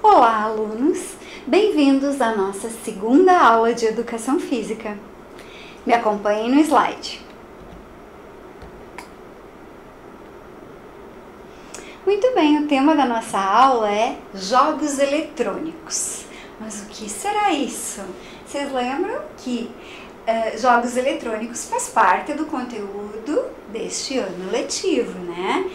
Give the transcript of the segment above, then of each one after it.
Olá, alunos! Bem-vindos à nossa segunda aula de Educação Física. Me acompanhem no slide. Muito bem, o tema da nossa aula é jogos eletrônicos. Mas o que será isso? Vocês lembram que jogos eletrônicos faz parte do conteúdo deste ano letivo, né?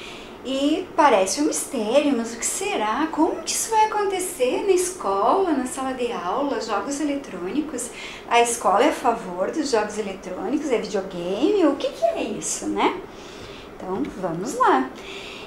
E parece um mistério, mas o que será? Como que isso vai acontecer na escola, na sala de aula, jogos eletrônicos? A escola é a favor dos jogos eletrônicos, é videogame? O que é isso, né? Então, vamos lá.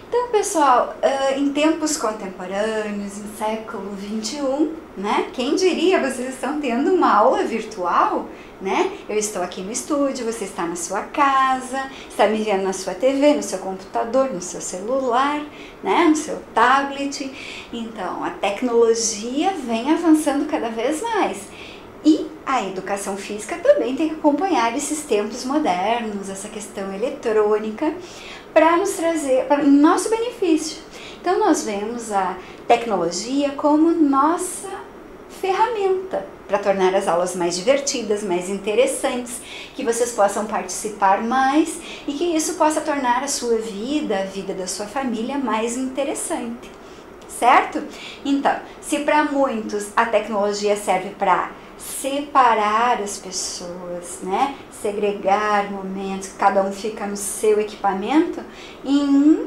Então, pessoal, em tempos contemporâneos, em século XXI, né? Quem diria, vocês estão tendo uma aula virtual, né? Eu estou aqui no estúdio, você está na sua casa, está me vendo na sua TV, no seu computador, no seu celular, né? No seu tablet. Então, a tecnologia vem avançando cada vez mais. E a educação física também tem que acompanhar esses tempos modernos, essa questão eletrônica, para nos trazer, em nosso benefício. Então, nós vemos a tecnologia como nossa ferramenta para tornar as aulas mais divertidas, mais interessantes, que vocês possam participar mais e que isso possa tornar a sua vida, a vida da sua família mais interessante, certo? Então, se para muitos a tecnologia serve para separar as pessoas, né? Segregar momentos, cada um fica no seu equipamento,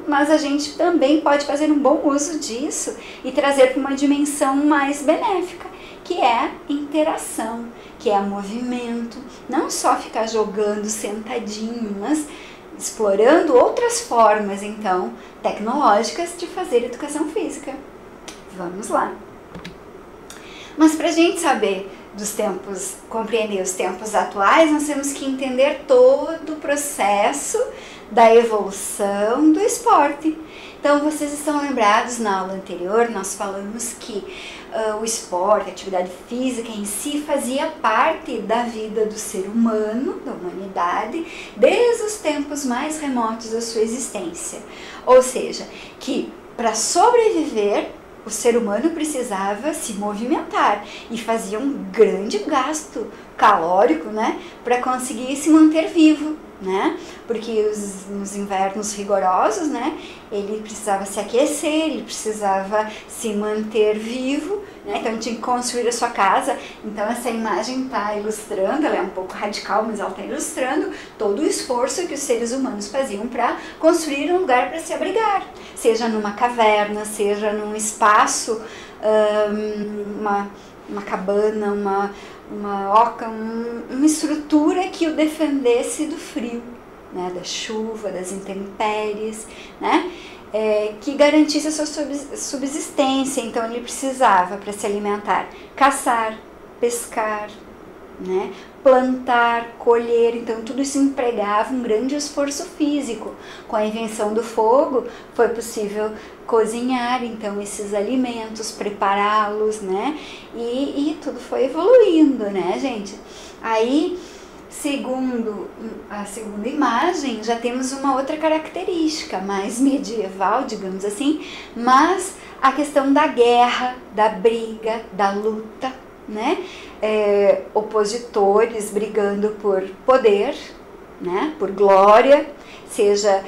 mas a gente também pode fazer um bom uso disso e trazer para uma dimensão mais benéfica, que é a interação, que é o movimento, não só ficar jogando sentadinho, mas explorando outras formas, então, tecnológicas de fazer educação física. Vamos lá! Mas para a gente saber compreender os tempos atuais, nós temos que entender todo o processo da evolução do esporte. Então, vocês estão lembrados, na aula anterior, nós falamos que o esporte, a atividade física em si, fazia parte da vida do ser humano, da humanidade, desde os tempos mais remotos da sua existência. Ou seja, que para sobreviver, o ser humano precisava se movimentar e fazia um grande gasto calórico, né, para conseguir se manter vivo, né, porque nos invernos rigorosos, né, ele precisava se aquecer, ele precisava se manter vivo, né, então ele tinha que construir a sua casa. Então essa imagem está ilustrando, ela é um pouco radical, mas ela está ilustrando todo o esforço que os seres humanos faziam para construir um lugar para se abrigar, seja numa caverna, seja num espaço, uma cabana, uma oca, uma estrutura que o defendesse do frio, né, da chuva, das intempéries, né, que garantisse a sua subsistência. Então ele precisava, para se alimentar, caçar, pescar, né, plantar, colher. Então tudo isso empregava um grande esforço físico. Com a invenção do fogo foi possível cozinhar então esses alimentos, prepará-los, né, e tudo foi evoluindo, né, gente? Aí, segundo a segunda imagem, já temos uma outra característica mais medieval, digamos assim, mas a questão da guerra, da briga, da luta, né? Opositores brigando por poder, né? Por glória, seja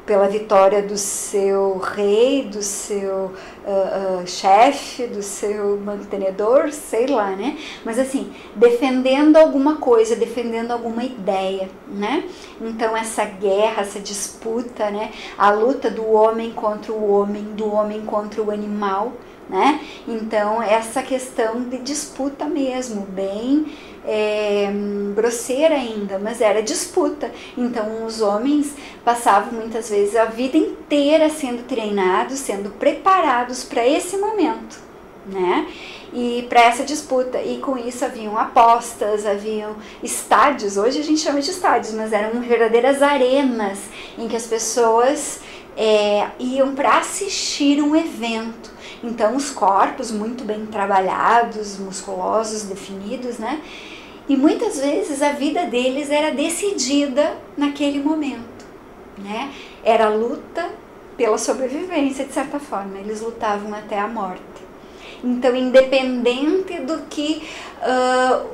pela vitória do seu rei, do seu chefe, do seu mantenedor, sei lá, né? Mas assim, defendendo alguma coisa, defendendo alguma ideia, né? Então essa guerra, essa disputa, né? A luta do homem contra o homem, do homem contra o animal, né? Então essa questão de disputa mesmo, bem grosseira ainda, mas era disputa. Então os homens passavam muitas vezes a vida inteira sendo treinados, sendo preparados para esse momento, né? E para essa disputa, e com isso haviam apostas, haviam estádios. Hoje a gente chama de estádios, mas eram verdadeiras arenas em que as pessoas iam para assistir um evento. Então os corpos muito bem trabalhados, musculosos, definidos, né? E muitas vezes a vida deles era decidida naquele momento, né? Era a luta pela sobrevivência, de certa forma. Eles lutavam até a morte. Então, independente do que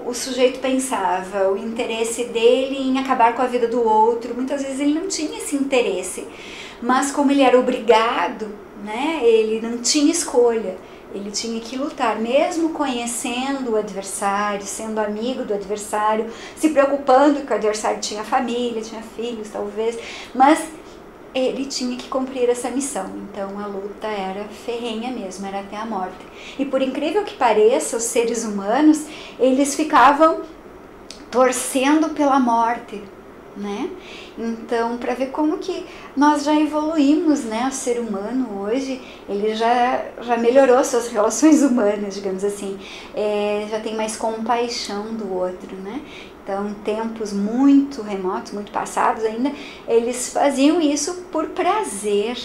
o sujeito pensava, o interesse dele em acabar com a vida do outro, muitas vezes ele não tinha esse interesse. Mas como ele era obrigado, né, ele não tinha escolha. Ele tinha que lutar, mesmo conhecendo o adversário, sendo amigo do adversário, se preocupando que o adversário tinha família, tinha filhos talvez, mas ele tinha que cumprir essa missão. Então a luta era ferrenha mesmo, era até a morte. E por incrível que pareça, os seres humanos, eles ficavam torcendo pela morte, né? Então, para ver como que nós já evoluímos, né? O ser humano hoje, ele já melhorou suas relações humanas, digamos assim. Já tem mais compaixão do outro, né? Então, tempos muito remotos, muito passados ainda, eles faziam isso por prazer,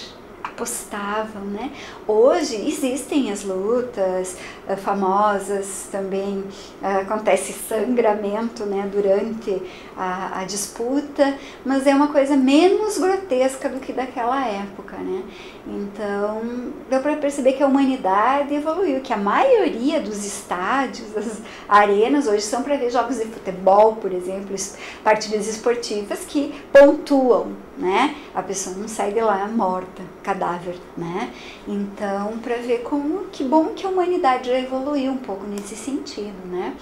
apostavam, né? Hoje existem as lutas famosas também, acontece sangramento, né, durante a disputa, mas é uma coisa menos grotesca do que daquela época, né? Então, deu para perceber que a humanidade evoluiu, que a maioria dos estádios, das arenas hoje são para ver jogos de futebol, por exemplo, partidas esportivas que pontuam, né? A pessoa não sai de lá morta, cadáver, né? Então, para ver como, que bom que a humanidade já evoluiu um pouco nesse sentido, né?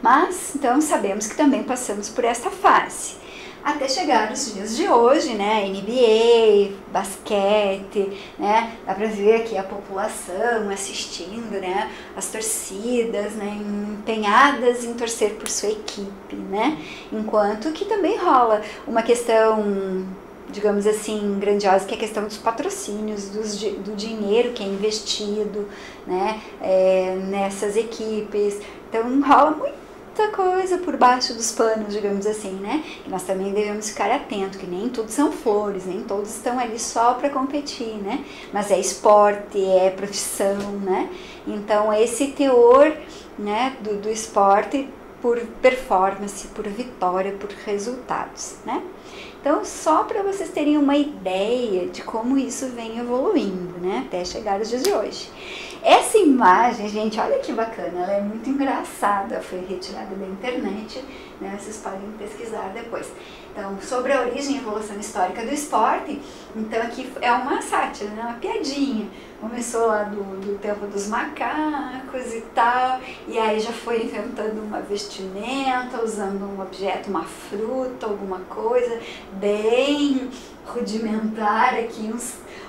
Mas, então, sabemos que também passamos por esta fase. Até chegar os dias de hoje, né, NBA, basquete, né, dá pra ver aqui a população assistindo, né, as torcidas, né, empenhadas em torcer por sua equipe, né, enquanto que também rola uma questão, digamos assim, grandiosa, que é a questão dos patrocínios, do dinheiro que é investido, né, nessas equipes. Então rola muita coisa por baixo dos panos, digamos assim, né? E nós também devemos ficar atentos, que nem tudo são flores, nem todos estão ali só para competir, né? Mas é esporte, é profissão, né? Então esse teor, né, do esporte por performance, por vitória, por resultados, né? Então, só para vocês terem uma ideia de como isso vem evoluindo, né, até chegar os dias de hoje. Essa imagem, gente, olha que bacana, ela é muito engraçada, foi retirada da internet, né, vocês podem pesquisar depois. Então, sobre a origem e evolução histórica do esporte, então aqui é uma sátira, né, uma piadinha. Começou lá do tempo dos macacos e tal, e aí já foi inventando uma vestimenta, usando um objeto, uma fruta, alguma coisa bem rudimentar aqui,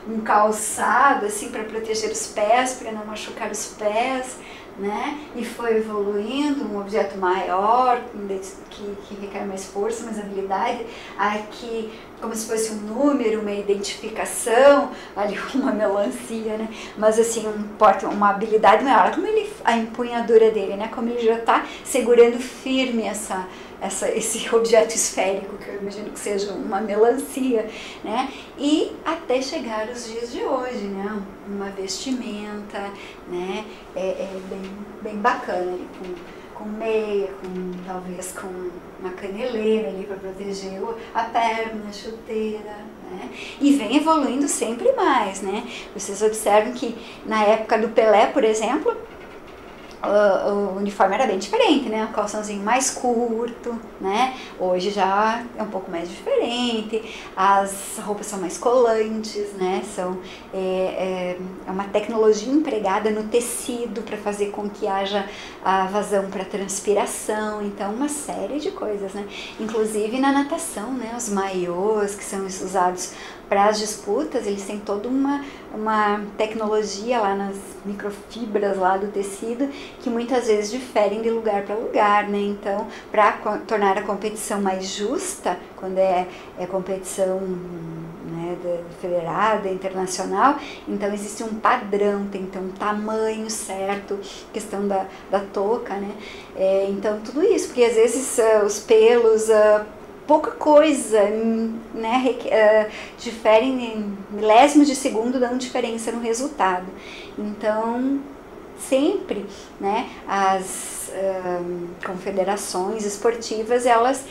um calçado assim para proteger os pés, para não machucar os pés, né? E foi evoluindo, um objeto maior, que requer mais força, mais habilidade, aqui como se fosse um número, uma identificação, ali uma melancia, né? Mas assim, uma habilidade maior. Olha como a empunhadura dele, né? Como ele já está segurando firme esse objeto esférico, que eu imagino que seja uma melancia, né? E até chegar os dias de hoje, né? Uma vestimenta, né? Bem bacana ali, com meia, talvez com uma caneleira ali para proteger a perna, a chuteira, né? E vem evoluindo sempre mais, né? Vocês observam que na época do Pelé, por exemplo, o uniforme era bem diferente, né? Um calçãozinho mais curto, né? Hoje já é um pouco mais diferente, as roupas são mais colantes, né? É uma tecnologia empregada no tecido para fazer com que haja a vazão para transpiração, então uma série de coisas, né? Inclusive na natação, né? Os maiôs que são usados para as disputas, eles têm toda uma tecnologia lá nas microfibras lá do tecido, que muitas vezes diferem de lugar para lugar, né? Então, para tornar a competição mais justa, quando é competição, né, federada, internacional, então existe um padrão, tem que ter um tamanho certo, questão da touca, né? Então, tudo isso, porque às vezes os pelos... pouca coisa, né, diferem em milésimos de segundo, dando diferença no resultado. Então, sempre, né, as confederações esportivas, elas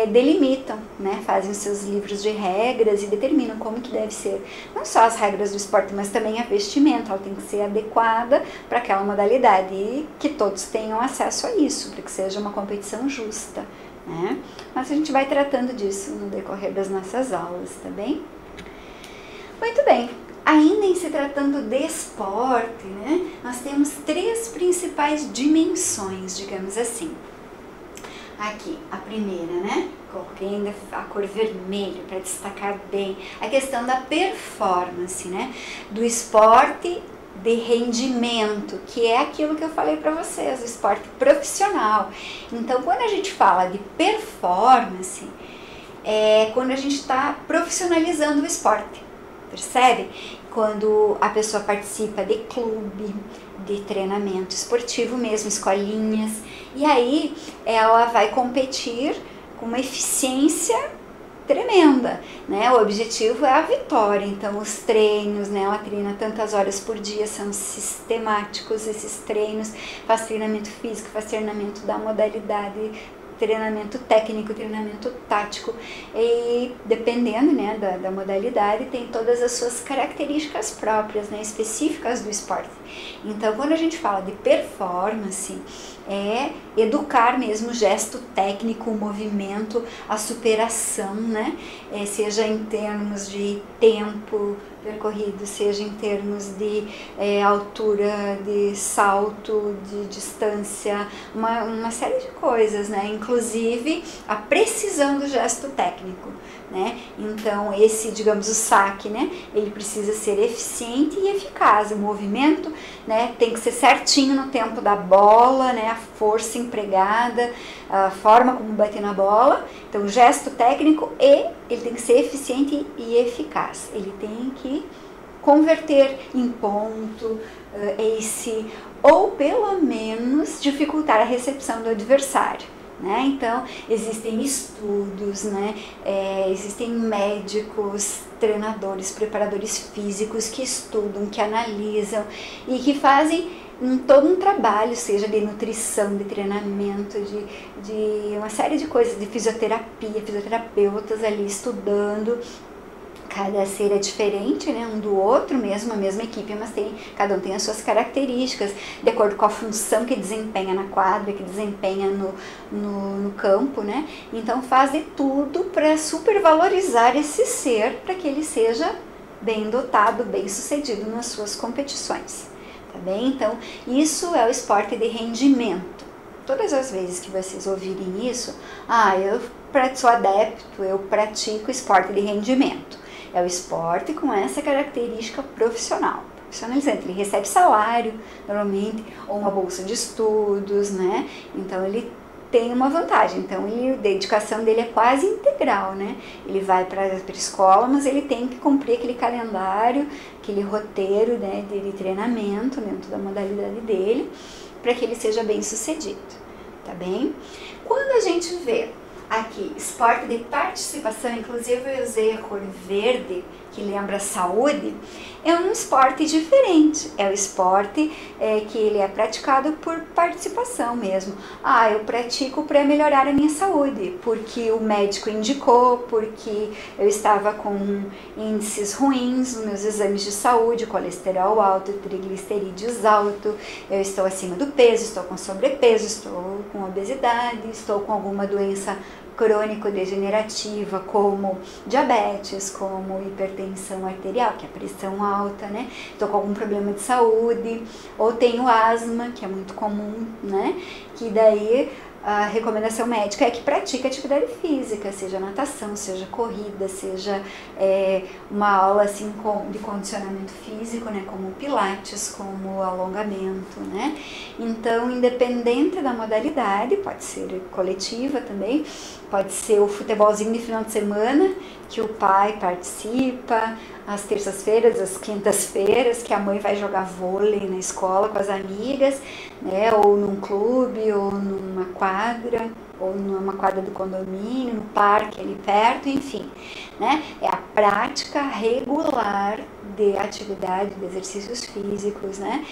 delimitam, né, fazem os seus livros de regras e determinam como que deve ser, não só as regras do esporte, mas também a vestimenta, ela tem que ser adequada para aquela modalidade e que todos tenham acesso a isso, para que seja uma competição justa, né? Mas a gente vai tratando disso no decorrer das nossas aulas, tá bem? Muito bem. Ainda em se tratando de esporte, né, nós temos 3 principais dimensões, digamos assim. Aqui, a primeira, né, coloquei ainda a cor vermelha para destacar bem a questão da performance, né, do esporte de rendimento, que é aquilo que eu falei para vocês, o esporte profissional. Então, quando a gente fala de performance, é quando a gente está profissionalizando o esporte. Percebe? Quando a pessoa participa de clube, de treinamento esportivo mesmo, escolinhas, e aí ela vai competir com uma eficiência tremenda, né? O objetivo é a vitória, então os treinos, né? Ela treina tantas horas por dia, são sistemáticos esses treinos, faz treinamento físico, faz treinamento da modalidade, treinamento técnico, treinamento tático, e dependendo, né, da modalidade, tem todas as suas características próprias, né, específicas do esporte. Então, quando a gente fala de performance, é educar mesmo o gesto técnico, o movimento, a superação, né, seja em termos de tempo percorrido, seja em termos de altura, de salto, de distância, uma série de coisas, né? Inclusive a precisão do gesto técnico, né? Então esse, digamos, o saque, né? Ele precisa ser eficiente e eficaz, o movimento, né? Tem que ser certinho no tempo da bola, né? A força empregada, a forma como bater na bola, então o gesto técnico, e ele tem que ser eficiente e eficaz, ele tem que converter em ponto, ace, ou pelo menos dificultar a recepção do adversário, né? Então existem estudos, né? Existem médicos, treinadores, preparadores físicos que estudam, que analisam e que fazem todo um trabalho, seja de nutrição, de treinamento, de uma série de coisas, de fisioterapia, fisioterapeutas ali estudando. Cada ser é diferente, né, um do outro, mesmo a mesma equipe, mas cada um tem as suas características, de acordo com a função que desempenha na quadra, que desempenha no campo, né? Então faz de tudo para supervalorizar esse ser, para que ele seja bem dotado, bem sucedido nas suas competições. Tá bem? Então, isso é o esporte de rendimento. Todas as vezes que vocês ouvirem isso, eu sou adepto, eu pratico esporte de rendimento. É o esporte com essa característica profissional, profissionalizante. Ele recebe salário, normalmente, ou uma bolsa de estudos, né? Então, ele tem uma vantagem, então a dedicação dele é quase integral, né? Ele vai para a escola, mas ele tem que cumprir aquele calendário, aquele roteiro, né, de treinamento dentro da modalidade dele, para que ele seja bem sucedido, tá bem? Quando a gente vê aqui esporte de participação, inclusive eu usei a cor verde, que lembra saúde, é um esporte diferente, é o esporte que ele é praticado por participação mesmo. Eu pratico para melhorar a minha saúde, porque o médico indicou, porque eu estava com índices ruins nos meus exames de saúde, colesterol alto, triglicerídeos alto, eu estou acima do peso, estou com sobrepeso, estou com obesidade, estou com alguma doença crônico-degenerativa, como diabetes, como hipertensão arterial, que é a pressão alta, né? Estou com algum problema de saúde, ou tenho asma, que é muito comum, né? Que daí a recomendação médica é que pratique atividade física, seja natação, seja corrida, seja uma aula assim de condicionamento físico, né, como pilates, como alongamento, né? Então, independente da modalidade, pode ser coletiva também, pode ser o futebolzinho de final de semana, que o pai participa, às terças-feiras, às quintas-feiras, que a mãe vai jogar vôlei na escola com as amigas, né, ou num clube, ou numa quadra. ou numa quadra do condomínio, no parque ali perto, enfim, né? É a prática regular de atividade, de exercícios físicos, né?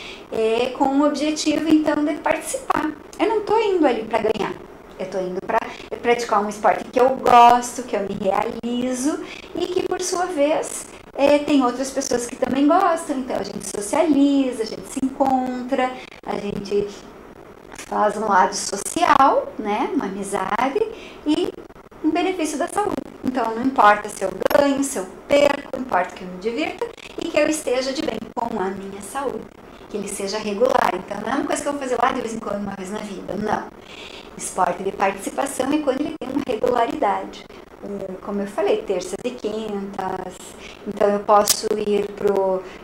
Com o objetivo, então, de participar. Eu não estou indo ali para ganhar, eu estou indo para praticar um esporte que eu gosto, que eu me realizo e que, por sua vez, tem outras pessoas que também gostam, então a gente socializa, a gente se encontra, a gente faz um lado social, né, uma amizade e um benefício da saúde. Então não importa se eu ganho, se eu perco, importa que eu me divirta e que eu esteja de bem com a minha saúde, que ele seja regular. Então não é uma coisa que eu vou fazer lá de vez em quando, uma vez na vida, não. Esporte de participação é quando ele tem uma regularidade. Como eu falei, terças e quintas. Então eu posso ir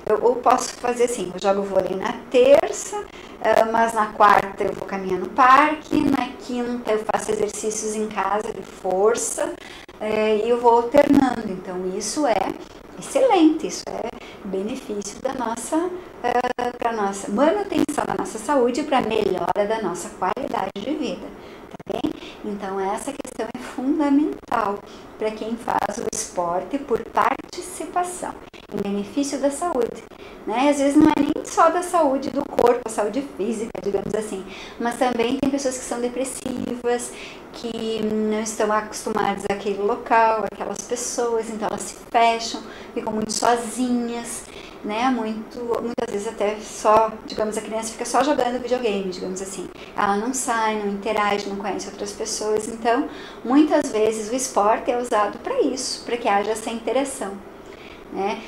eu posso fazer assim, eu jogo vôlei na terça, mas na quarta eu vou caminhar no parque, na quinta eu faço exercícios em casa de força, e eu vou alternando. Então isso é excelente, isso é benefício da para nossa manutenção da nossa saúde e para melhora da nossa qualidade de vida, tá bem? Então essa questão é fundamental para quem faz o esporte por participação, em benefício da saúde, né? Às vezes não é nem só da saúde do corpo, a saúde física, digamos assim, mas também tem pessoas que são depressivas, que não estão acostumadas àquele local, aquelas pessoas, então elas se fecham, ficam muito sozinhas, né? Muitas vezes até só, digamos, a criança fica só jogando videogame, digamos assim. Ela não sai, não interage, não conhece outras pessoas. Então, muitas vezes o esporte é usado para isso, para que haja essa interação, né?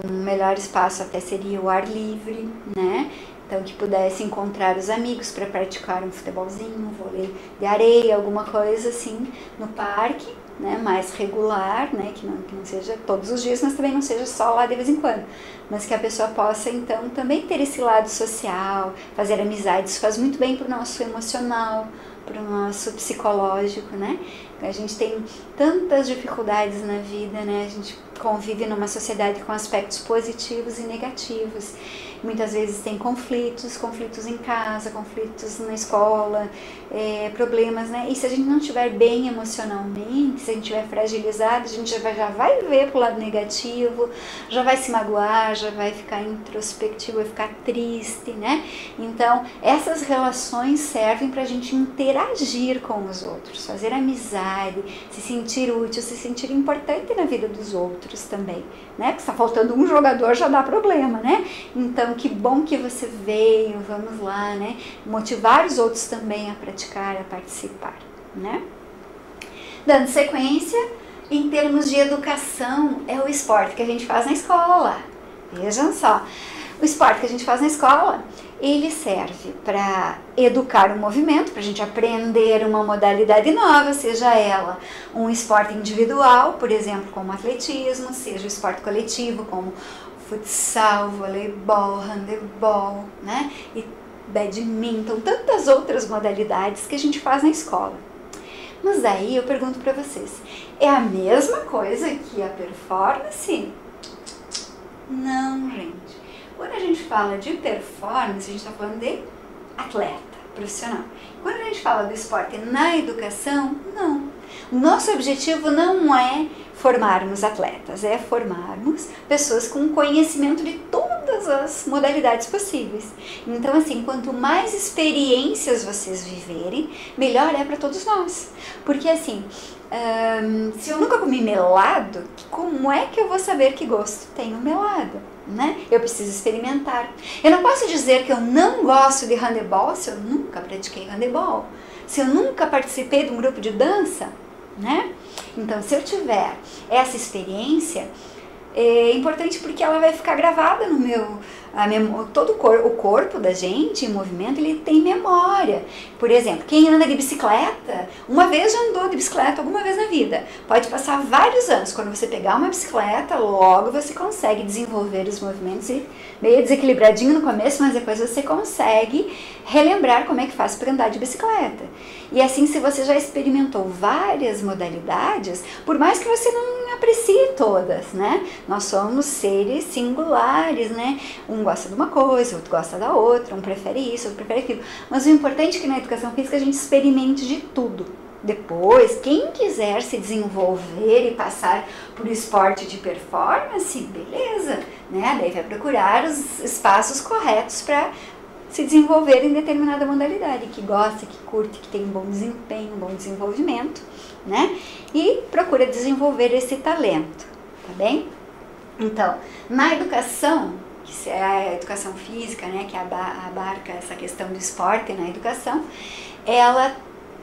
Um melhor espaço até seria o ar livre, né? Então, que pudesse encontrar os amigos para praticar um futebolzinho, um vôlei de areia, alguma coisa assim, no parque, né, mais regular, né, que não seja todos os dias, mas também não seja só lá de vez em quando, mas que a pessoa possa, então, também ter esse lado social, fazer amizades, isso faz muito bem para o nosso emocional, para o nosso psicológico, né? A gente tem tantas dificuldades na vida, né? A gente convive numa sociedade com aspectos positivos e negativos. Muitas vezes tem conflitos em casa, conflitos na escola, problemas, né? E se a gente não estiver bem emocionalmente, se a gente estiver fragilizado, a gente já vai ver pro lado negativo, já vai se magoar, já vai ficar introspectivo, vai ficar triste, né? Então, essas relações servem para a gente interagir com os outros, fazer amizade, se sentir útil, se sentir importante na vida dos outros também, né? Porque está faltando um jogador, já dá problema, né? Então, que bom que você veio, vamos lá, né? Motivar os outros também a praticar, a participar, né? Dando sequência, em termos de educação, é o esporte que a gente faz na escola. Vejam só, o esporte que a gente faz na escola, ele serve para educar o movimento, para a gente aprender uma modalidade nova, seja ela um esporte individual, por exemplo, como atletismo, seja um esporte coletivo, como futsal, voleibol, handebol, né? E badminton, tantas outras modalidades que a gente faz na escola. Mas daí eu pergunto para vocês, é a mesma coisa que a performance? Não, gente. Quando a gente fala de performance, a gente está falando de atleta, profissional. Quando a gente fala do esporte na educação, não. Nosso objetivo não é formarmos atletas, é formarmos pessoas com conhecimento de todas as modalidades possíveis. Então, assim, quanto mais experiências vocês viverem, melhor é para todos nós. Porque, assim, se eu nunca comi melado, como é que eu vou saber que gosto tem o melado? Né? Eu preciso experimentar. Eu não posso dizer que eu não gosto de handebol se eu nunca pratiquei handebol, se eu nunca participei de um grupo de dança, né? Então, se eu tiver essa experiência, é importante porque ela vai ficar gravada no meu... todo o corpo da gente, em movimento, ele tem memória. Por exemplo, quem anda de bicicleta, uma vez já andou de bicicleta alguma vez na vida. Pode passar vários anos. Quando você pegar uma bicicleta, logo você consegue desenvolver os movimentos e meio desequilibradinho no começo, mas depois você consegue relembrar como é que faz para andar de bicicleta. E assim, se você já experimentou várias modalidades, por mais que você não aprecie todas, né? Nós somos seres singulares, né? Um gosta de uma coisa, outro gosta da outra, um prefere isso, outro prefere aquilo. Mas o importante é que na educação física a gente experimente de tudo. Depois, quem quiser se desenvolver e passar por esporte de performance, beleza, né? Daí vai procurar os espaços corretos para se desenvolver em determinada modalidade, que gosta, que curte, que tem um bom desempenho, um bom desenvolvimento, né? E procura desenvolver esse talento, tá bem? Então, na educação, que é a educação física, né, que abarca essa questão do esporte na educação, ela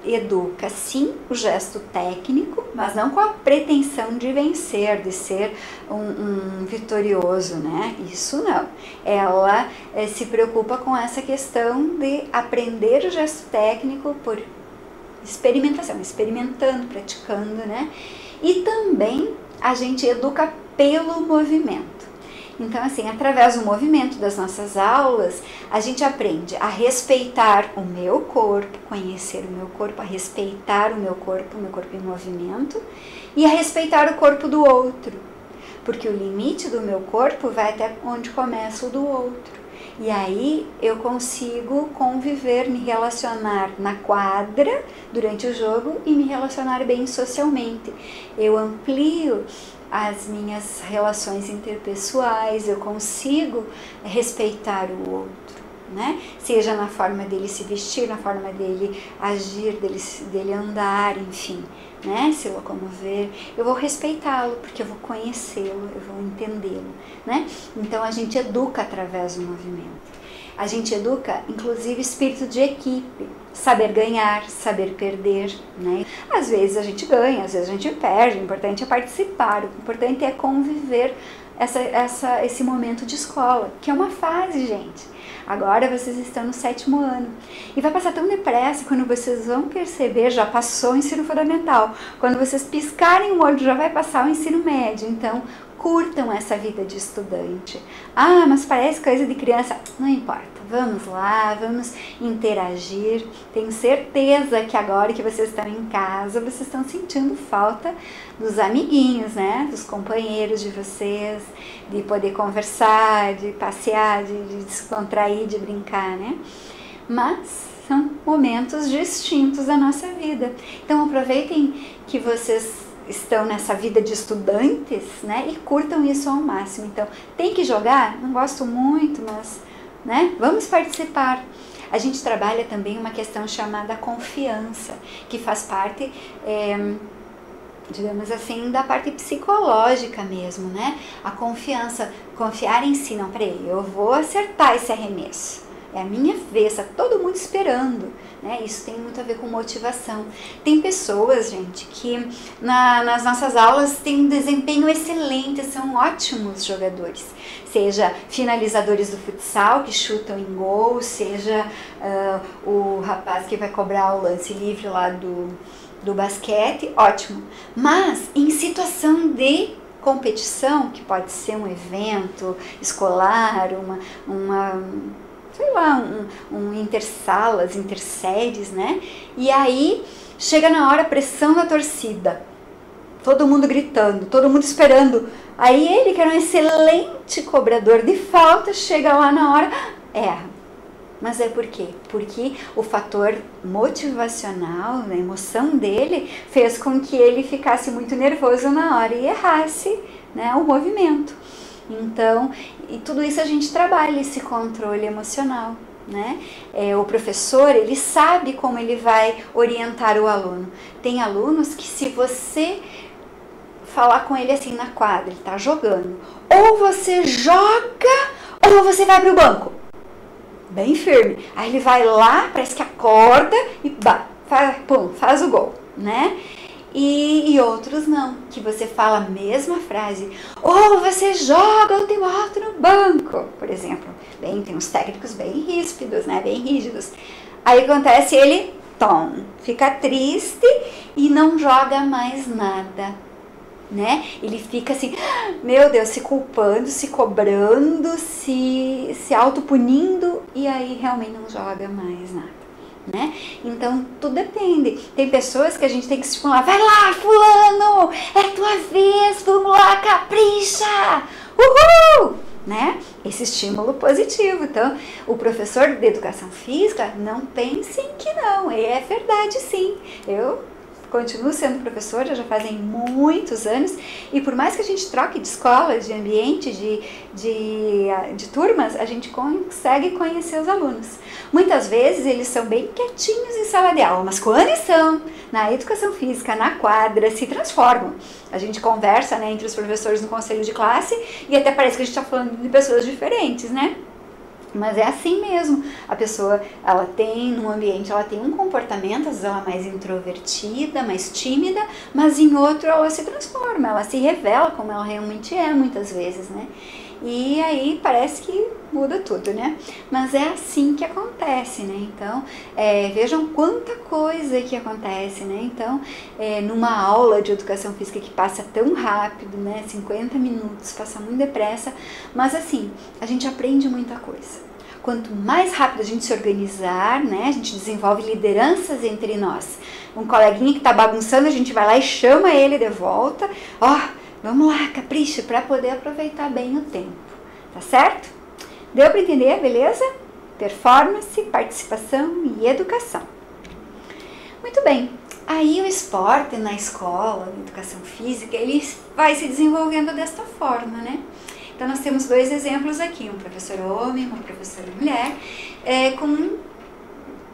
educa sim o gesto técnico, mas não com a pretensão de vencer, de ser um vitorioso, né? Isso não. Ela se preocupa com essa questão de aprender o gesto técnico por experimentação, experimentando, praticando, né? E também a gente educa pelo movimento. Então, assim, através do movimento das nossas aulas, a gente aprende a respeitar o meu corpo, conhecer o meu corpo, a respeitar o meu corpo em movimento, e a respeitar o corpo do outro, porque o limite do meu corpo vai até onde começa o do outro. E aí eu consigo conviver, me relacionar na quadra durante o jogo e me relacionar bem socialmente. Eu amplio as minhas relações interpessoais, eu consigo respeitar o outro, né? Seja na forma dele se vestir, na forma dele agir, dele andar, enfim, né? Se locomover, eu vou respeitá-lo, porque eu vou conhecê-lo, eu vou entendê-lo, né? Então a gente educa através do movimento. A gente educa, inclusive, espírito de equipe, saber ganhar, saber perder, né? Às vezes a gente ganha, às vezes a gente perde, o importante é participar, o importante é conviver esse momento de escola, que é uma fase, gente. Agora vocês estão no 7º ano e vai passar tão depressa. Quando vocês vão perceber, já passou o ensino fundamental. Quando vocês piscarem o olho, já vai passar o ensino médio. Então, curtam essa vida de estudante. Ah, mas parece coisa de criança. Não importa, vamos lá, vamos interagir. Tenho certeza que agora que vocês estão em casa, vocês estão sentindo falta dos amiguinhos, né? Dos companheiros de vocês, de poder conversar, de passear, de descontrair, de brincar, né? Mas são momentos distintos da nossa vida. Então aproveitem que vocês estão nessa vida de estudantes, né, e curtam isso ao máximo. Então, tem que jogar? Não gosto muito, mas, né, vamos participar. A gente trabalha também uma questão chamada confiança, que faz parte, digamos assim, da parte psicológica mesmo, né? A confiança, confiar em si. Não, peraí, eu vou acertar esse arremesso. É a minha vez, tá todo mundo esperando, né? Isso tem muito a ver com motivação. Tem pessoas, gente, que nas nossas aulas têm um desempenho excelente, são ótimos jogadores. Seja finalizadores do futsal, que chutam em gol, seja o rapaz que vai cobrar o lance livre lá do basquete, ótimo. Mas em situação de competição, que pode ser um evento escolar, sei lá, um intersalas, interséries, né? E aí chega na hora a pressão da torcida, todo mundo gritando, todo mundo esperando. Aí ele, que era um excelente cobrador de falta, chega lá na hora, erra. Mas é por quê? Porque o fator motivacional, a emoção dele, fez com que ele ficasse muito nervoso na hora e errasse, né, o movimento. Então, e tudo isso a gente trabalha, esse controle emocional, né? O professor, ele sabe como ele vai orientar o aluno. Tem alunos que, se você falar com ele assim na quadra, ele tá jogando, ou você joga ou você vai pro banco, bem firme. Aí ele vai lá, parece que acorda e faz o gol, né? E outros não, que você fala a mesma frase, ou você joga ou te boto no banco, por exemplo. Tem uns técnicos bem ríspidos, né, bem rígidos. Aí acontece, ele fica triste e não joga mais nada, né? Ele fica assim, meu Deus, se culpando, se cobrando, se autopunindo, e aí realmente não joga mais nada, né? Então, tudo depende. Tem pessoas que a gente tem que estimular. Vai lá, fulano, é tua vez, vamos lá, capricha! Uhul! Né? Esse estímulo positivo. Então, o professor de educação física, não pensem que não, é verdade sim. Eu continuo sendo professora, já fazem muitos anos, e por mais que a gente troque de escola, de ambiente, de turmas, a gente consegue conhecer os alunos. Muitas vezes eles são bem quietinhos em sala de aula, mas quando estão na educação física, na quadra, se transformam. A gente conversa, né, entre os professores no conselho de classe e até parece que a gente está falando de pessoas diferentes, né? Mas é assim mesmo, a pessoa, ela tem no ambiente, ela tem um comportamento, às vezes ela é mais introvertida, mais tímida, mas em outro ela se transforma, ela se revela como ela realmente é muitas vezes, né? E aí parece que muda tudo, né? Mas é assim que acontece, né? Então, vejam quanta coisa que acontece, né? Então, numa aula de educação física que passa tão rápido, né? 50 minutos, passa muito depressa, mas assim, a gente aprende muita coisa. Quanto mais rápido a gente se organizar, né? A gente desenvolve lideranças entre nós. Um coleguinha que tá bagunçando, a gente vai lá e chama ele de volta. Vamos lá, capricha, para poder aproveitar bem o tempo, tá certo? Deu para entender, beleza? Performance, participação e educação. Muito bem, aí o esporte na escola, na educação física, ele vai se desenvolvendo desta forma, né? Então nós temos dois exemplos aqui, um professor homem, uma professora mulher, com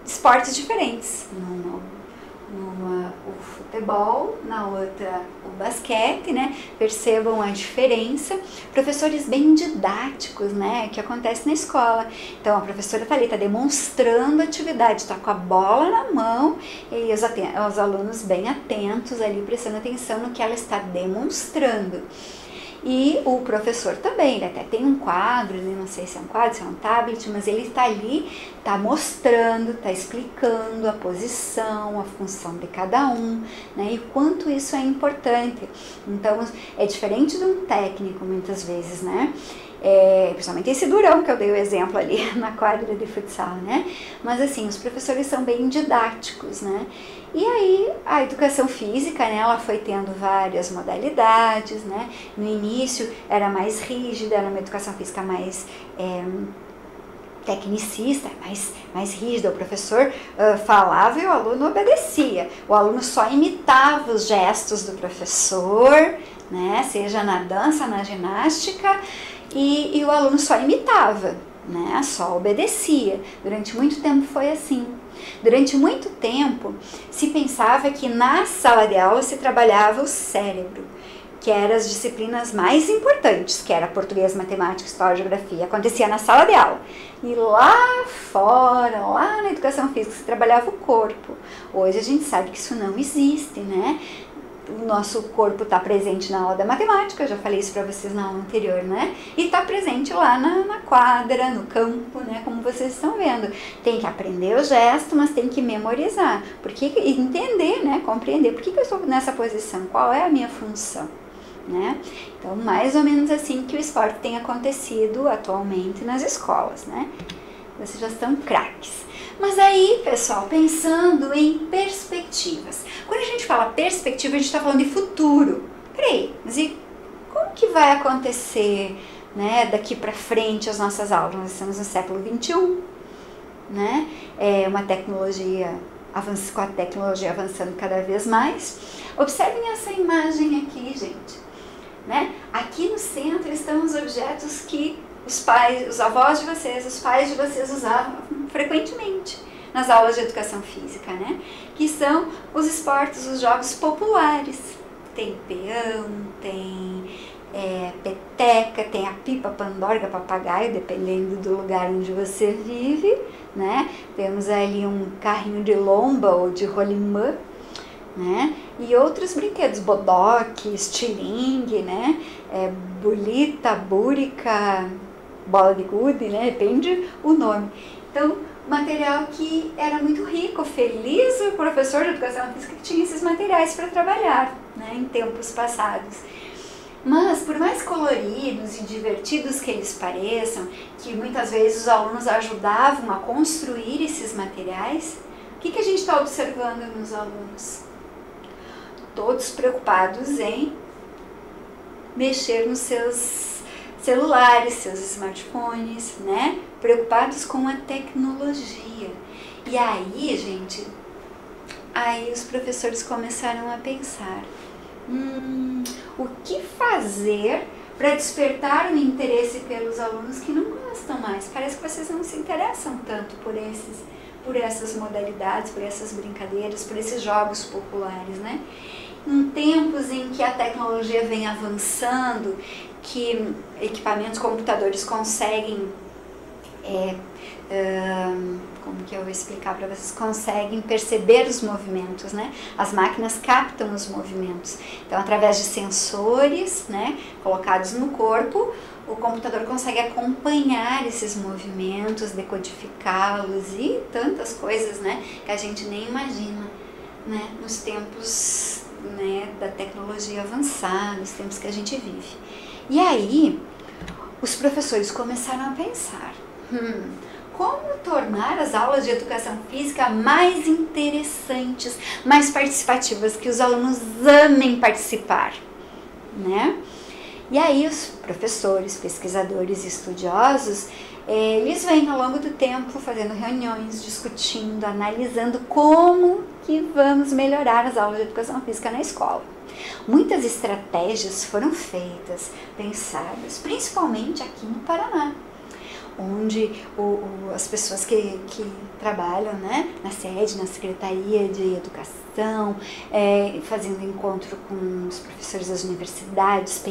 esportes diferentes. Numa o futebol, na outra o basquete, né? Percebam a diferença. Professores bem didáticos, né? Que acontece na escola. Então a professora tá ali, tá demonstrando atividade, tá com a bola na mão e os alunos bem atentos ali, prestando atenção no que ela está demonstrando. E o professor também, ele até tem um quadro, não sei se é um quadro, se é um tablet, mas ele está ali, está mostrando, está explicando a posição, a função de cada um, né, e o quanto isso é importante. Então, é diferente de um técnico, muitas vezes, né? Principalmente esse durão que eu dei o exemplo ali na quadra de futsal, né? Mas assim, os professores são bem didáticos, né? E aí a educação física, né, ela foi tendo várias modalidades, né? No início era mais rígida, era uma educação física mais tecnicista, mais rígida. O professor falava e o aluno obedecia. O aluno só imitava os gestos do professor, né? Seja na dança, na ginástica, e o aluno só imitava, né? Só obedecia. Durante muito tempo foi assim. Durante muito tempo se pensava que na sala de aula se trabalhava o cérebro, que eram as disciplinas mais importantes, que era português, matemática, história, geografia, acontecia na sala de aula. E lá fora, lá na educação física, se trabalhava o corpo. Hoje a gente sabe que isso não existe, né? O nosso corpo está presente na aula da matemática, eu já falei isso para vocês na aula anterior, né? E está presente lá na quadra, no campo, né? Como vocês estão vendo. Tem que aprender o gesto, mas tem que memorizar. E entender, né? Compreender. Por que eu estou nessa posição? Qual é a minha função? Né? Então, mais ou menos assim que o esporte tem acontecido atualmente nas escolas, né? Vocês já estão craques. Mas aí, pessoal, pensando em perspectivas. Quando a gente fala perspectiva, a gente está falando de futuro. Peraí, mas e como que vai acontecer, né, daqui para frente as nossas aulas? Nós estamos no século XXI, né? Uma tecnologia com a tecnologia avançando cada vez mais. Observem essa imagem aqui, gente. Né? Aqui no centro estão os objetos que os avós de vocês, os pais de vocês usavam frequentemente nas aulas de educação física, né? Que são os esportes, os jogos populares. Tem peão, tem peteca, tem a pipa, pandorga, papagaio, dependendo do lugar onde você vive, né? Temos ali um carrinho de lomba ou de rolimã, né? E outros brinquedos, bodoque, estilingue, né? Bolita, búrica, bola de gude, né? Depende o nome. Então, material que era muito rico, feliz o professor de educação física que tinha esses materiais para trabalhar, né? Em tempos passados. Mas, por mais coloridos e divertidos que eles pareçam, que muitas vezes os alunos ajudavam a construir esses materiais, que a gente está observando nos alunos? Todos preocupados em mexer nos seus celulares, seus smartphones, né? Preocupados com a tecnologia. E aí, gente, os professores começaram a pensar, o que fazer para despertar o interesse pelos alunos que não gostam mais? Parece que vocês não se interessam tanto por essas modalidades, por essas brincadeiras, por esses jogos populares, né? Em tempos em que a tecnologia vem avançando, que equipamentos, computadores conseguem, como que eu vou explicar para vocês, conseguem perceber os movimentos, né? As máquinas captam os movimentos. Então, através de sensores, né, colocados no corpo, o computador consegue acompanhar esses movimentos, decodificá-los e tantas coisas, né, que a gente nem imagina, né, nos tempos, né, da tecnologia avançada, nos tempos que a gente vive. E aí, os professores começaram a pensar, como tornar as aulas de educação física mais interessantes, mais participativas, que os alunos amem participar, né? E aí os professores, pesquisadores e estudiosos, eles vêm ao longo do tempo fazendo reuniões, discutindo, analisando como que vamos melhorar as aulas de educação física na escola. Muitas estratégias foram feitas, pensadas, principalmente aqui no Paraná, onde as pessoas que trabalham, né, na sede, na Secretaria de Educação, fazendo encontro com os professores das universidades,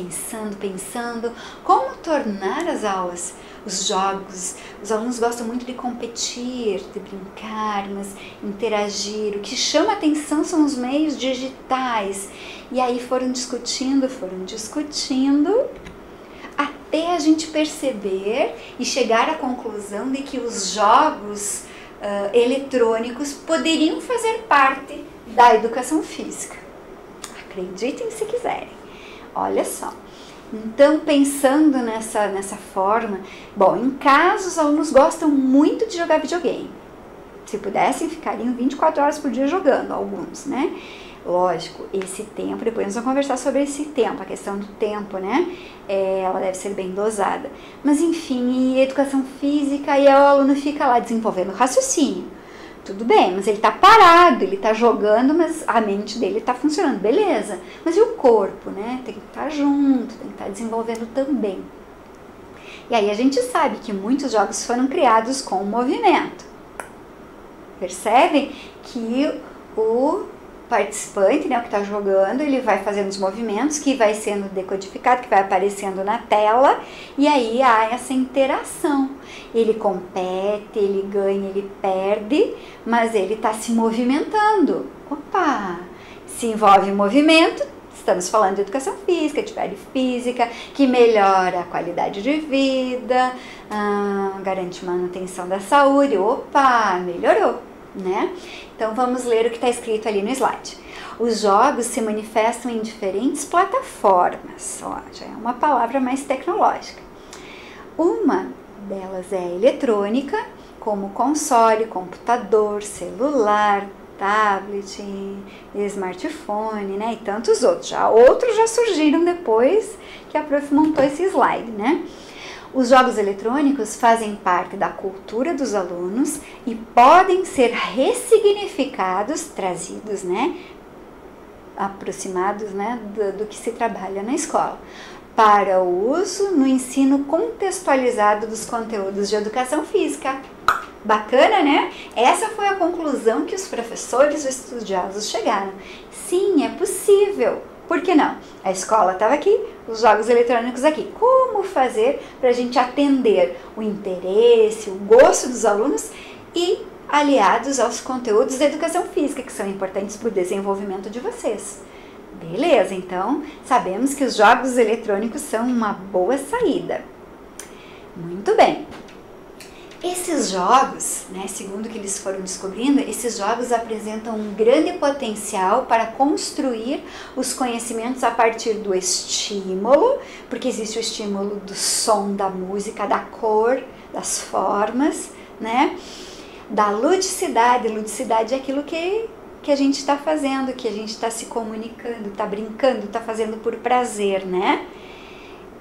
pensando como tornar as aulas, os jogos. Os alunos gostam muito de competir, de brincar, mas interagir. O que chama atenção são os meios digitais. E aí foram discutindo, até a gente perceber e chegar à conclusão de que os jogos eletrônicos poderiam fazer parte da educação física. Acreditem se quiserem. Olha só. Então, pensando nessa forma, bom, em casa os alunos gostam muito de jogar videogame. Se pudessem, ficariam 24 horas por dia jogando, alguns, né? Lógico, esse tempo, depois nós vamos conversar sobre esse tempo, a questão do tempo, né? Ela deve ser bem dosada. Mas enfim, e educação física, e o aluno fica lá desenvolvendo raciocínio. Tudo bem, mas ele está parado, ele está jogando, mas a mente dele está funcionando, beleza. Mas e o corpo, né? Tem que estar junto, tem que estar desenvolvendo também. E aí a gente sabe que muitos jogos foram criados com movimento. Percebem que o participante, né, o que está jogando, ele vai fazendo os movimentos que vai sendo decodificado, que vai aparecendo na tela, e aí há essa interação. Ele compete, ele ganha, ele perde, mas ele está se movimentando. Opa! Se envolve em movimento, estamos falando de educação física, atividade física, que melhora a qualidade de vida, garante manutenção da saúde. Opa! Melhorou, né? Então vamos ler o que está escrito ali no slide. Os jogos se manifestam em diferentes plataformas. Ó, já é uma palavra mais tecnológica. Uma delas é eletrônica, como console, computador, celular, tablet, smartphone, né? E tantos outros. Outros já surgiram depois que a prof montou esse slide, né? Os jogos eletrônicos fazem parte da cultura dos alunos e podem ser ressignificados, trazidos, né, aproximados, né, do que se trabalha na escola, para o uso no ensino contextualizado dos conteúdos de educação física. Bacana, né? Essa foi a conclusão que os professores e estudiosos chegaram. Sim, é possível. Por que não? A escola estava aqui, os jogos eletrônicos aqui. Como fazer para a gente atender o interesse, o gosto dos alunos e aliados aos conteúdos da educação física, que são importantes para o desenvolvimento de vocês? Beleza, então sabemos que os jogos eletrônicos são uma boa saída. Muito bem. Esses jogos, né, segundo o que eles foram descobrindo, esses jogos apresentam um grande potencial para construir os conhecimentos a partir do estímulo, porque existe o estímulo do som, da música, da cor, das formas, né? da ludicidade. Ludicidade é aquilo que a gente está fazendo, que a gente está se comunicando, está brincando, está fazendo por prazer, né?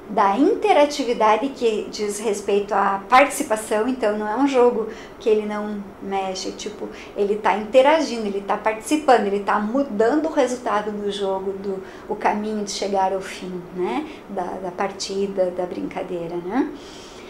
Da interatividade, que diz respeito à participação. Então não é um jogo que ele não mexe, tipo, ele está interagindo, ele está participando, ele está mudando o resultado do jogo, o caminho de chegar ao fim, né? Da partida, da brincadeira, né?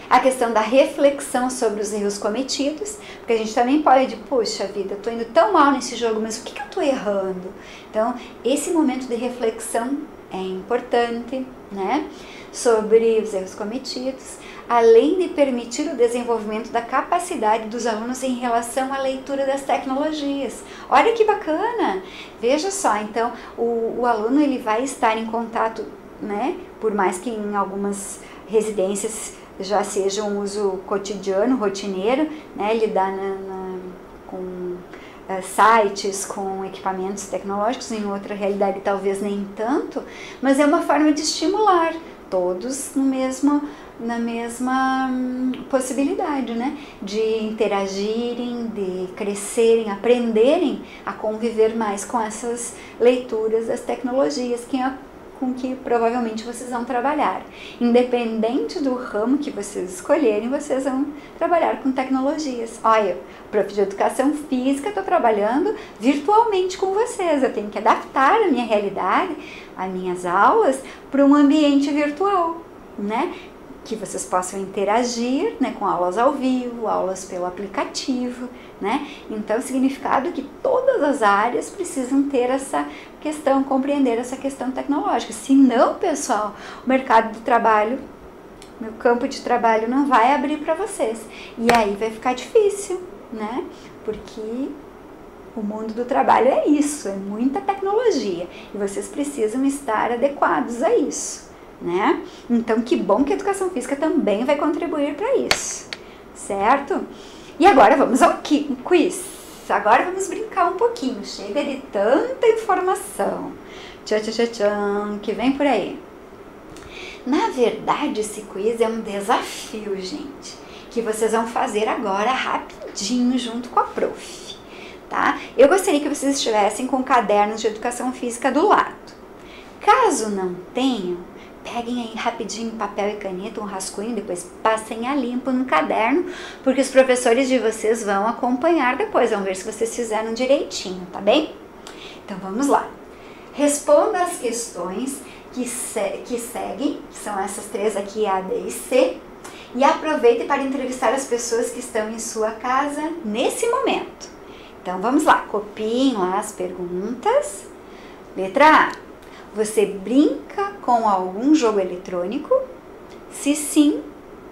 A questão da reflexão sobre os erros cometidos, porque a gente também pode, puxa vida, eu tô indo tão mal nesse jogo, mas o que eu tô errando? Então, esse momento de reflexão é importante, né? Sobre os erros cometidos, além de permitir o desenvolvimento da capacidade dos alunos em relação à leitura das tecnologias. Olha que bacana! Veja só, então, o aluno ele vai estar em contato, né? Por mais que em algumas residências já seja um uso cotidiano, rotineiro, né, lidar com sites, com equipamentos tecnológicos, em outra realidade talvez nem tanto, mas é uma forma de estimular todos na mesma possibilidade, né, de interagirem, de crescerem, aprenderem a conviver mais com essas leituras das tecnologias, com que provavelmente vocês vão trabalhar. Independente do ramo que vocês escolherem, vocês vão trabalhar com tecnologias. Olha, prof de educação física, estou trabalhando virtualmente com vocês. Eu tenho que adaptar a minha realidade, as minhas aulas, para um ambiente virtual, né? Que vocês possam interagir, né, com aulas ao vivo, aulas pelo aplicativo, né? Então, o significado é que todas as áreas precisam ter essa questão, compreender essa questão tecnológica. Se não, pessoal, o mercado do trabalho, meu campo de trabalho não vai abrir para vocês. E aí vai ficar difícil, né? Porque o mundo do trabalho é isso, é muita tecnologia. E vocês precisam estar adequados a isso, né? Então, que bom que a educação física também vai contribuir para isso, certo? E agora vamos ao quiz. Agora vamos brincar um pouquinho. Chega de tanta informação. Tchan, tchan, tchan, tchan, que vem por aí. Na verdade, esse quiz é um desafio, gente, que vocês vão fazer agora rapidinho junto com a prof, tá? Eu gostaria que vocês estivessem com cadernos de educação física do lado. Caso não tenham, peguem aí rapidinho papel e caneta, um rascunho, depois passem a limpo no caderno, porque os professores de vocês vão acompanhar depois, vão ver se vocês fizeram direitinho, tá bem? Então vamos lá. Responda as questões que seguem, que são essas três aqui, A, B e C, e aproveite para entrevistar as pessoas que estão em sua casa nesse momento. Então vamos lá, copiem lá as perguntas. Letra A. Você brinca com algum jogo eletrônico? Se sim,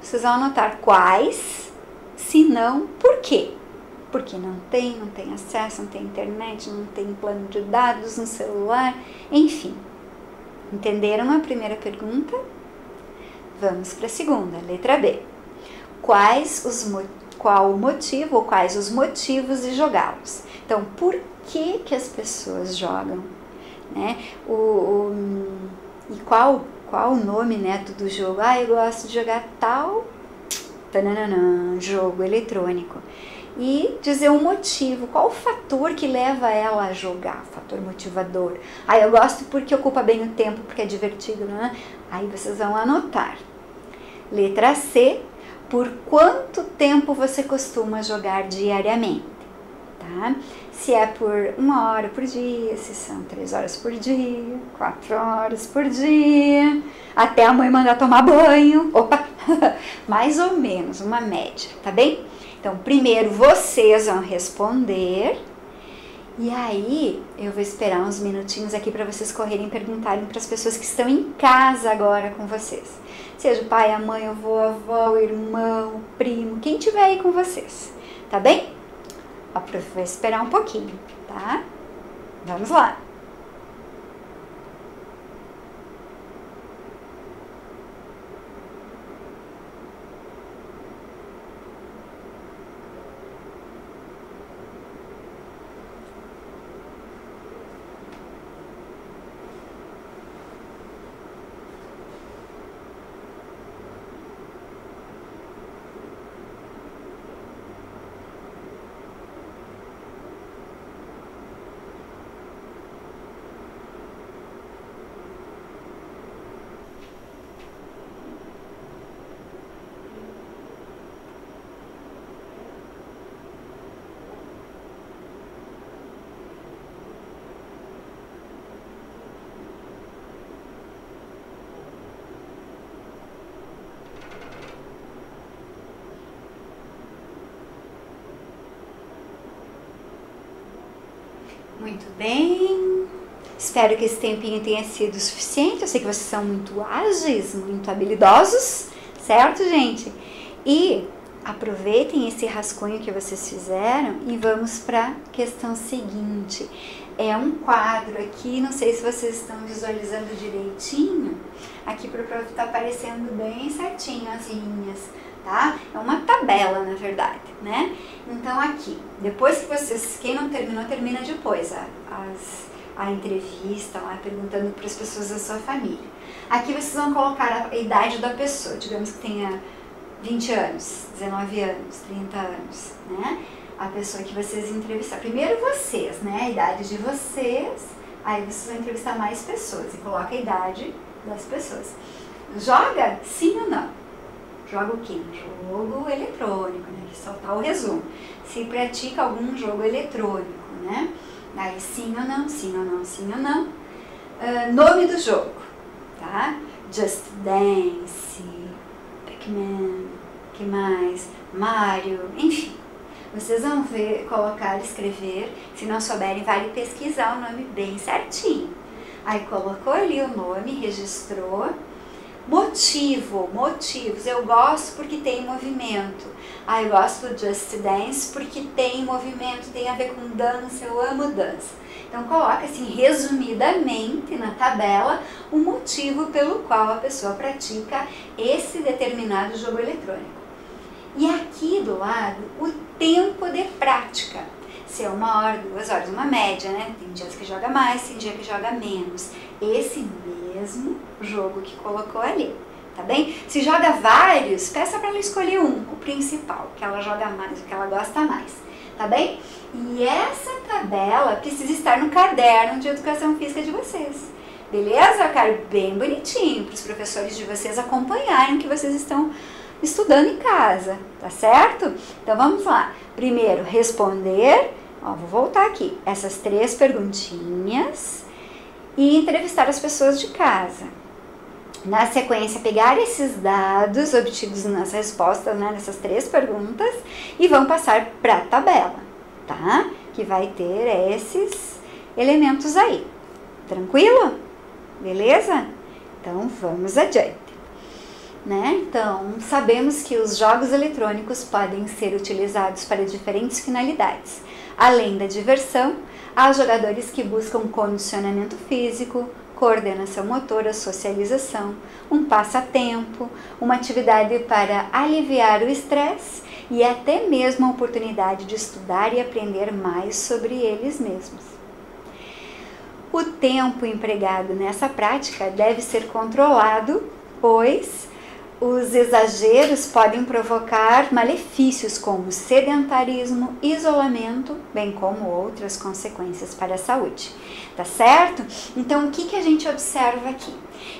vocês vão anotar quais. Se não, por quê? Porque não tem acesso, não tem internet, não tem plano de dados no celular, enfim. Entenderam a primeira pergunta? Vamos para a segunda, letra B. Qual o motivo ou quais os motivos de jogá-los? Então, por que as pessoas jogam? Né? E qual o nome, né, do jogo? Ah, eu gosto de jogar tal jogo eletrônico. E dizer um motivo, qual o fator que leva ela a jogar, fator motivador. Ah, eu gosto porque ocupa bem o tempo, porque é divertido, né? Aí vocês vão anotar. Letra C, por quanto tempo você costuma jogar diariamente? Tá? Se é por 1 hora por dia, se são 3 horas por dia, 4 horas por dia, até a mãe mandar tomar banho, opa, mais ou menos, uma média, tá bem? Então, primeiro vocês vão responder, e aí eu vou esperar uns minutinhos aqui para vocês correrem e perguntarem para as pessoas que estão em casa agora com vocês. Seja o pai, a mãe, o avô, a avó, o irmão, o primo, quem tiver aí com vocês, tá bem? A prof vai esperar um pouquinho, tá? Vamos lá. Muito bem. Espero que esse tempinho tenha sido suficiente. Eu sei que vocês são muito ágeis, muito habilidosos, certo, gente? E aproveitem esse rascunho que vocês fizeram e vamos para a questão seguinte. É um quadro aqui, não sei se vocês estão visualizando direitinho. Aqui para o prof tá aparecendo bem certinho as linhas, tá? É uma tabela, na verdade, né? Então aqui, depois que vocês, quem não terminou, termina depois a entrevista lá, perguntando para as pessoas da sua família. Aqui vocês vão colocar a idade da pessoa, digamos que tenha 20 anos, 19 anos, 30 anos, né? A pessoa que vocês entrevistaram. Primeiro vocês, né? A idade de vocês, aí vocês vão entrevistar mais pessoas e coloca a idade das pessoas. Joga sim ou não? Joga o quê? Jogo eletrônico, né? Que só tá o resumo. Se pratica algum jogo eletrônico, né? Aí sim ou não, sim ou não, sim ou não. Nome do jogo, tá? Just Dance, Pac-Man, que mais? Mario, enfim. Vocês vão ver, colocar, escrever. Se não souberem, vale pesquisar o nome bem certinho. Aí colocou ali o nome, registrou. Motivos. Eu gosto porque tem movimento. Eu gosto do Just Dance porque tem movimento, tem a ver com dança, eu amo dança. Então coloca assim, resumidamente na tabela, o motivo pelo qual a pessoa pratica esse determinado jogo eletrônico. E aqui do lado, o tempo de prática. Se é 1 hora, 2 horas, uma média, né? Tem dias que joga mais, tem dia que joga menos. Esse mesmo jogo que colocou ali, tá bem? Se joga vários, peça para ela escolher o principal, que ela joga mais, o que ela gosta mais, tá bem? E essa tabela precisa estar no caderno de educação física de vocês, beleza? Eu quero bem bonitinho para os professores de vocês acompanharem o que vocês estão estudando em casa, tá certo? Então vamos lá. Primeiro, responder, vou voltar aqui, essas 3 perguntinhas e entrevistar as pessoas de casa. Na sequência, pegar esses dados obtidos nas respostas, né, nessas 3 perguntas e vão passar para a tabela, tá? Que vai ter esses elementos aí. Tranquilo? Beleza? Então vamos adiante. Né? Então, sabemos que os jogos eletrônicos podem ser utilizados para diferentes finalidades. Além da diversão, há jogadores que buscam condicionamento físico, coordenação motora, socialização, um passatempo, uma atividade para aliviar o estresse e até mesmo a oportunidade de estudar e aprender mais sobre eles mesmos. O tempo empregado nessa prática deve ser controlado, pois os exageros podem provocar malefícios como sedentarismo, isolamento, bem como outras consequências para a saúde, tá certo? Então, o que a gente observa aqui?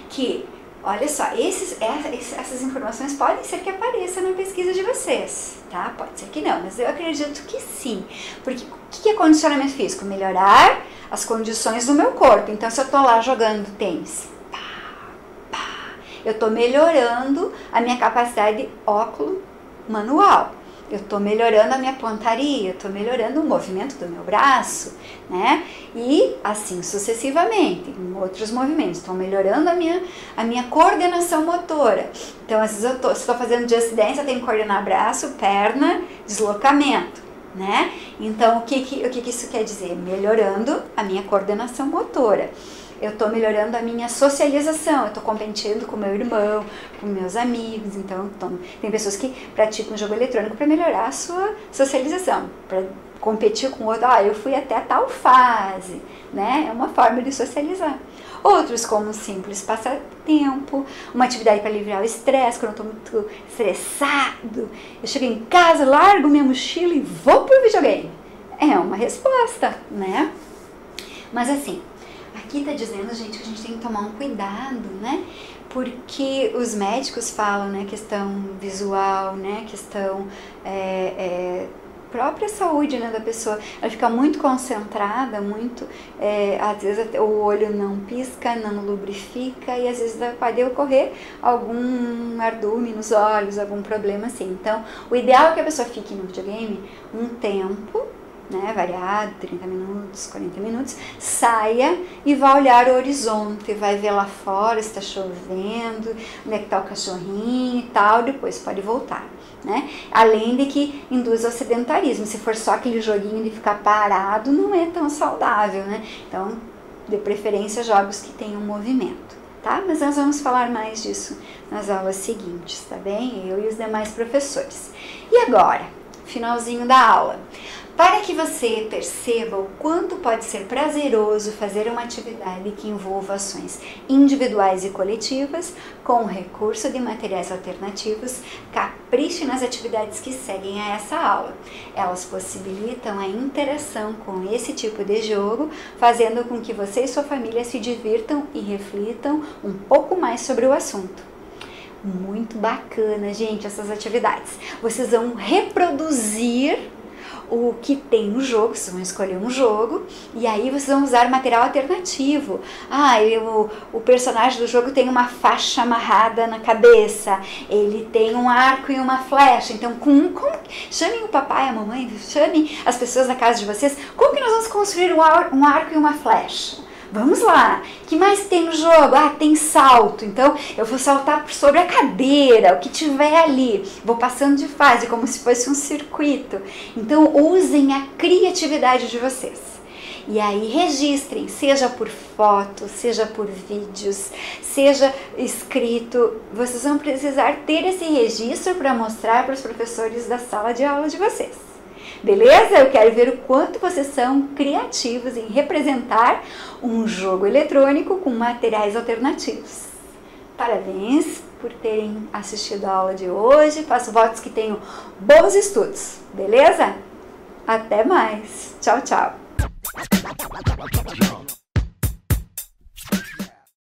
Que, olha só, essas informações podem ser que apareçam na pesquisa de vocês, tá? Pode ser que não, mas eu acredito que sim. Porque o que é condicionamento físico? Melhorar as condições do meu corpo. Então, se eu tô lá jogando tênis, eu estou melhorando a minha capacidade óculo-manual. Eu estou melhorando a minha pontaria, eu estou melhorando o movimento do meu braço, né? E assim sucessivamente, em outros movimentos. Estou melhorando a minha coordenação motora. Então, às vezes, se estou fazendo Just Dance, eu tenho que coordenar braço, perna, deslocamento, né? Então, o que isso quer dizer? Melhorando a minha coordenação motora. Eu estou melhorando a minha socialização, eu estou competindo com meu irmão, com meus amigos. Então, tem pessoas que praticam jogo eletrônico para melhorar a sua socialização, para competir com o outro. Eu fui até tal fase, né? É uma forma de socializar. Outros, como um simples passatempo, uma atividade para aliviar o estresse, quando eu estou muito estressado. Eu chego em casa, largo minha mochila e vou pro videogame. É uma resposta, né? Mas assim, aqui está dizendo, gente, que a gente tem que tomar um cuidado, né? Porque os médicos falam, né? Questão visual, né? Questão própria saúde, né, da pessoa. Ela fica muito concentrada, às vezes o olho não pisca, não lubrifica e às vezes pode ocorrer algum ardume nos olhos, algum problema assim. Então, o ideal é que a pessoa fique no videogame um tempo, né, variado, 30 minutos, 40 minutos, saia e vá olhar o horizonte, vai ver lá fora se está chovendo, onde é que está o cachorrinho e tal, depois pode voltar, né? Além de que induz ao sedentarismo, se for só aquele joguinho de ficar parado, não é tão saudável, né? Então, de preferência, jogos que tenham movimento, tá? Mas nós vamos falar mais disso nas aulas seguintes, tá bem? Eu e os demais professores. E agora, finalzinho da aula. Para que você perceba o quanto pode ser prazeroso fazer uma atividade que envolva ações individuais e coletivas, com o recurso de materiais alternativos, capriche nas atividades que seguem a essa aula. Elas possibilitam a interação com esse tipo de jogo, fazendo com que você e sua família se divirtam e reflitam um pouco mais sobre o assunto. Muito bacana, gente, essas atividades. Vocês vão reproduzir o que tem no jogo, vocês vão escolher um jogo e aí vocês vão usar material alternativo. O personagem do jogo tem uma faixa amarrada na cabeça, ele tem um arco e uma flecha, então chamem o papai, a mamãe, chamem as pessoas da casa de vocês, como que nós vamos construir um arco e uma flecha? Vamos lá, o que mais tem no jogo? Tem salto, então eu vou saltar sobre a cadeira, o que tiver ali, vou passando de fase como se fosse um circuito. Então usem a criatividade de vocês. E aí registrem, seja por foto, seja por vídeos, seja escrito, vocês vão precisar ter esse registro para mostrar para os professores da sala de aula de vocês. Beleza? Eu quero ver o quanto vocês são criativos em representar um jogo eletrônico com materiais alternativos. Parabéns por terem assistido a aula de hoje. Faço votos que tenham bons estudos. Beleza? Até mais. Tchau, tchau.